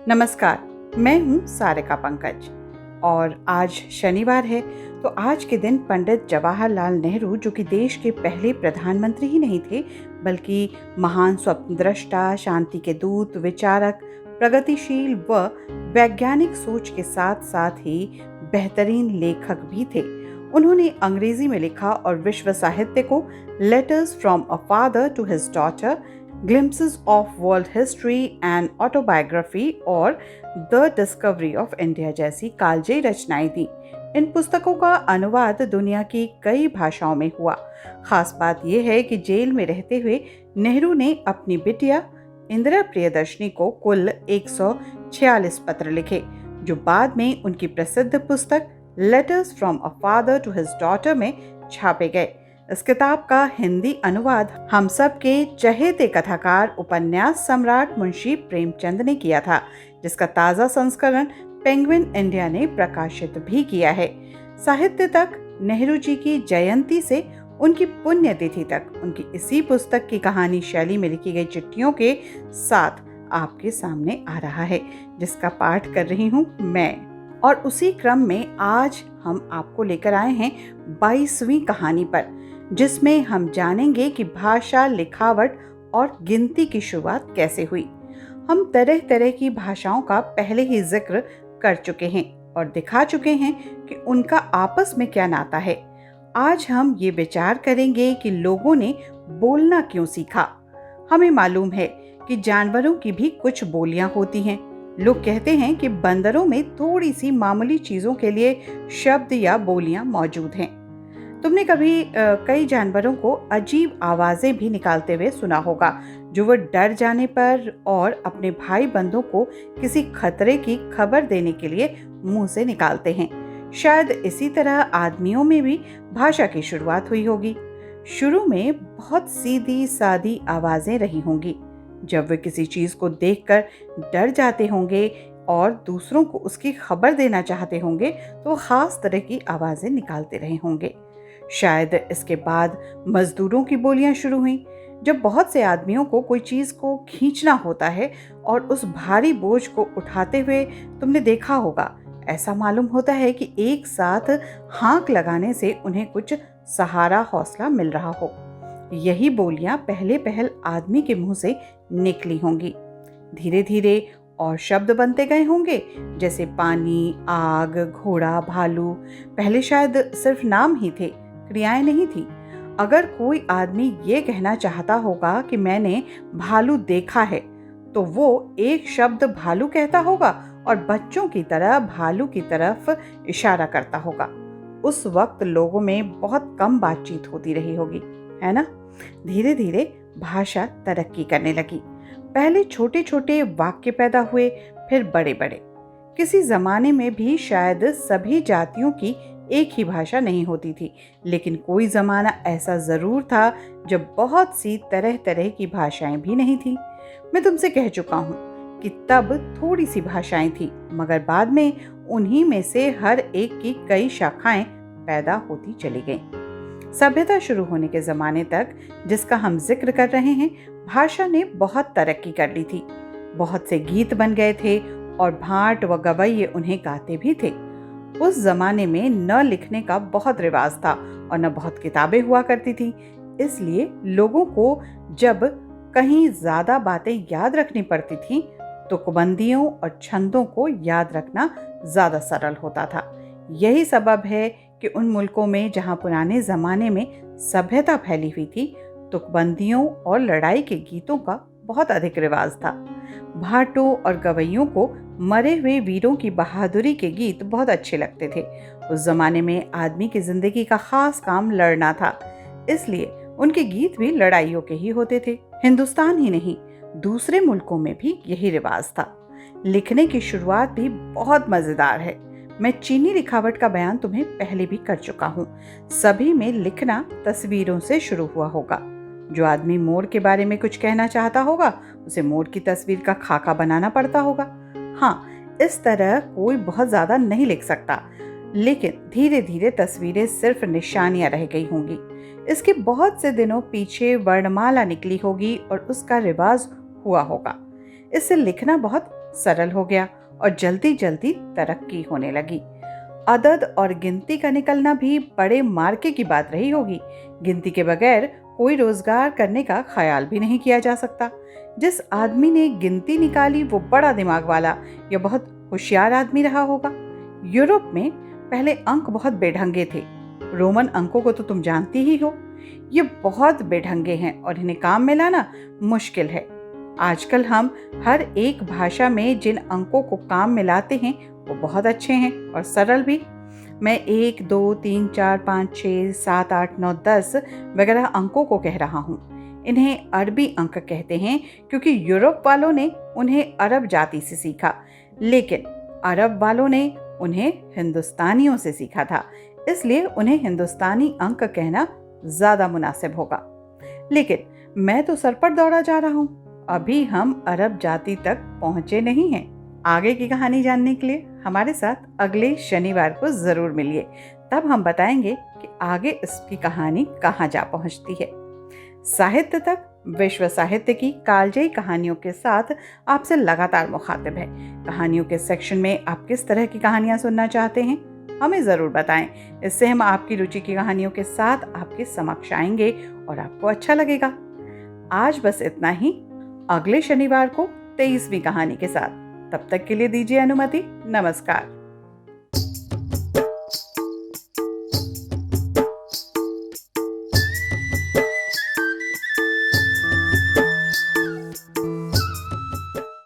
नमस्कार, मैं हूँ सारिका पंकज और आज शनिवार है। तो आज के दिन पंडित जवाहरलाल नेहरू, जो कि देश के पहले प्रधानमंत्री ही नहीं थे बल्कि महान स्वप्नद्रष्टा, शांति के दूत, विचारक, प्रगतिशील व वैज्ञानिक सोच के साथ साथ ही बेहतरीन लेखक भी थे। उन्होंने अंग्रेजी में लिखा और विश्व साहित्य को letters from a father to his daughter, Glimpses of World History and Autobiography और The Discovery of India जैसी कालजयी रचनाएं दी। इन पुस्तकों का अनुवाद दुनिया की कई भाषाओं में हुआ। खास बात यह है कि जेल में रहते हुए नेहरू ने अपनी बिटिया इंदिरा प्रियदर्शनी को कुल 146 पत्र लिखे, जो बाद में उनकी प्रसिद्ध पुस्तक letters from a father to his daughter में छापे गए। इस किताब का हिंदी अनुवाद हम सब के चहेते कथाकार, उपन्यास सम्राट मुंशी प्रेमचंद ने किया था, जिसका ताज़ा संस्करण पेंगुइन इंडिया ने प्रकाशित भी किया है। साहित्य तक नेहरू जी की जयंती से उनकी पुण्यतिथि तक उनकी इसी पुस्तक की कहानी शैली में लिखी गई चिट्ठियों के साथ आपके सामने आ रहा है, जिसका पाठ कर रही हूँ मैं। और उसी क्रम में आज हम आपको लेकर आए हैं 22वीं कहानी पर, जिसमें हम जानेंगे कि भाषा, लिखावट और गिनती की शुरुआत कैसे हुई। हम तरह तरह की भाषाओं का पहले ही जिक्र कर चुके हैं और दिखा चुके हैं कि उनका आपस में क्या नाता है। आज हम ये विचार करेंगे कि लोगों ने बोलना क्यों सीखा। हमें मालूम है कि जानवरों की भी कुछ बोलियां होती हैं। लोग कहते हैं कि बंदरों में थोड़ी सी मामूली चीजों के लिए शब्द या बोलियां मौजूद हैं। तुमने कभी कई जानवरों को अजीब आवाजें भी निकालते हुए सुना होगा, जो वो डर जाने पर और अपने भाई बंधुओं को किसी खतरे की खबर देने के लिए मुंह से निकालते हैं। शायद इसी तरह आदमियों में भी भाषा की शुरुआत हुई होगी। शुरू में बहुत सीधी सादी आवाजें रही होंगी। जब वे किसी चीज को देखकर डर जाते होंगे और दूसरों को उसकी खबर देना चाहते होंगे, तो खास तरह की आवाजें निकालते रहे होंगे। शायद इसके बाद मजदूरों की बोलियां शुरू हुई। जब बहुत से आदमियों को कोई चीज को खींचना होता है और उस भारी बोझ को उठाते हुए तुमने देखा होगा, ऐसा मालूम होता है कि एक साथ हांक लगाने से उन्हें कुछ सहारा, हौसला मिल रहा हो। यही बोलियां पहले पहल आदमी के मुंह से निकली होंगी। धीरे धीरे और शब्द बनते गए होंगे, जैसे पानी, आग, घोड़ा, भालू। पहले शायद सिर्फ नाम ही थे, क्रियाएं नहीं थी। अगर कोई आदमी ये कहना चाहता होगा कि मैंने भालू देखा है, तो वो एक शब्द भालू कहता होगा और बच्चों की तरह भालू की तरफ इशारा करता होगा। उस वक्त लोगों में बहुत कम बातचीत होती रही होगी, है ना? धीरे धीरे भाषा तरक्की करने लगी। पहले छोटे छोटे वाक्य पैदा हुए, फिर बड़े बड़े। किसी जमाने में भी शायद सभी जातियों की एक ही भाषा नहीं होती थी, लेकिन कोई जमाना ऐसा जरूर था जब बहुत सी तरह तरह की भाषाएं भी नहीं थी। मैं तुमसे कह चुका हूँ कि तब थोड़ी सी भाषाएं थी, मगर बाद में उन्हीं में से हर एक की कई शाखाएं पैदा होती चली गईं। सभ्यता शुरू होने के जमाने तक, जिसका हम जिक्र कर रहे हैं, भाषा ने बहुत तरक्की कर ली थी। बहुत से गीत बन गए थे और भाट व गवैये उन्हें गाते भी थे। उस जमाने में न लिखने का बहुत रिवाज था और न बहुत किताबें हुआ करती थी। इसलिए लोगों को जब कहीं ज्यादा बातें याद रखनी पड़ती थी, तो तुकबंदियों और छंदों को याद रखना ज्यादा सरल होता था। यही सबब है कि उन मुल्कों में जहां पुराने जमाने में सभ्यता फैली हुई थी, तुकबंदियों और लड़ाई के गीतों का बहुत अधिक रिवाज था। भाटों और गवैयों को मरे हुए वीरों की बहादुरी के गीत बहुत अच्छे लगते थे। उस जमाने में आदमी की जिंदगी का खास काम लड़ना था, इसलिए उनके गीत भी लड़ाइयों के ही होते थे। हिंदुस्तान ही नहीं, दूसरे मुल्कों में भी यही रिवाज था। लिखने की शुरुआत भी बहुत मजेदार है। मैं चीनी लिखावट का बयान तुम्हें पहले भी कर चुका हूँ। सभी में लिखना तस्वीरों से शुरू हुआ होगा। जो आदमी मोर के बारे में कुछ कहना चाहता होगा, उसे मोर की तस्वीर का खाका बनाना पड़ता होगा। हाँ, इस तरह कोई बहुत ज्यादा नहीं लिख सकता, लेकिन धीरे धीरे तस्वीरें सिर्फ निशानियां रह गई होंगी। इसके बहुत से दिनों पीछे वर्णमाला निकली होगी और उसका रिवाज हुआ होगा। इससे लिखना बहुत सरल हो गया और जल्दी जल्दी तरक्की होने लगी। अदद और गिनती का निकलना भी बड़े मार्के की बात रही होगी। गिनती के बगैर कोई रोजगार करने का ख्याल भी नहीं किया जा सकता। जिस आदमी ने गिनती निकाली वो बड़ा दिमाग वाला या बहुत होशियार आदमी रहा होगा। यूरोप में पहले अंक बहुत बेढंगे थे। रोमन अंकों को तो तुम जानती ही हो। ये बहुत बेढंगे हैं और इन्हें काम में लाना मुश्किल है। आजकल हम हर एक भाषा में जिन अंकों को काम में लाते हैं वो बहुत अच्छे हैं और सरल भी। मैं 1, 2, 3, 4, 5, 6, 7, 8, 9, 10 वगैरह अंकों को कह रहा हूँ। इन्हें अरबी अंक कहते हैं क्योंकि यूरोप वालों ने उन्हें अरब जाति से सीखा, लेकिन अरब वालों ने उन्हें हिंदुस्तानियों से सीखा था, इसलिए उन्हें हिंदुस्तानी अंक कहना ज्यादा मुनासिब होगा। लेकिन मैं तो सर पर दौड़ा जा रहा हूँ, अभी हम अरब जाति तक पहुंचे नहीं हैं। आगे की कहानी जानने के लिए हमारे साथ अगले शनिवार को जरूर मिलिए। तब हम बताएंगे कि आगे इसकी कहानी कहाँ जा पहुंचती है। साहित्य तक विश्व साहित्य की कालजयी कहानियों के साथ आपसे लगातार मुखातिब है। कहानियों के सेक्शन में आप किस तरह की कहानियां सुनना चाहते हैं हमें जरूर बताएं। इससे हम आपकी रुचि की कहानियों के साथ आपके समक्ष आएंगे और आपको अच्छा लगेगा। आज बस इतना ही। अगले शनिवार को 23वीं कहानी के साथ। तब तक के लिए दीजिए अनुमति। नमस्कार।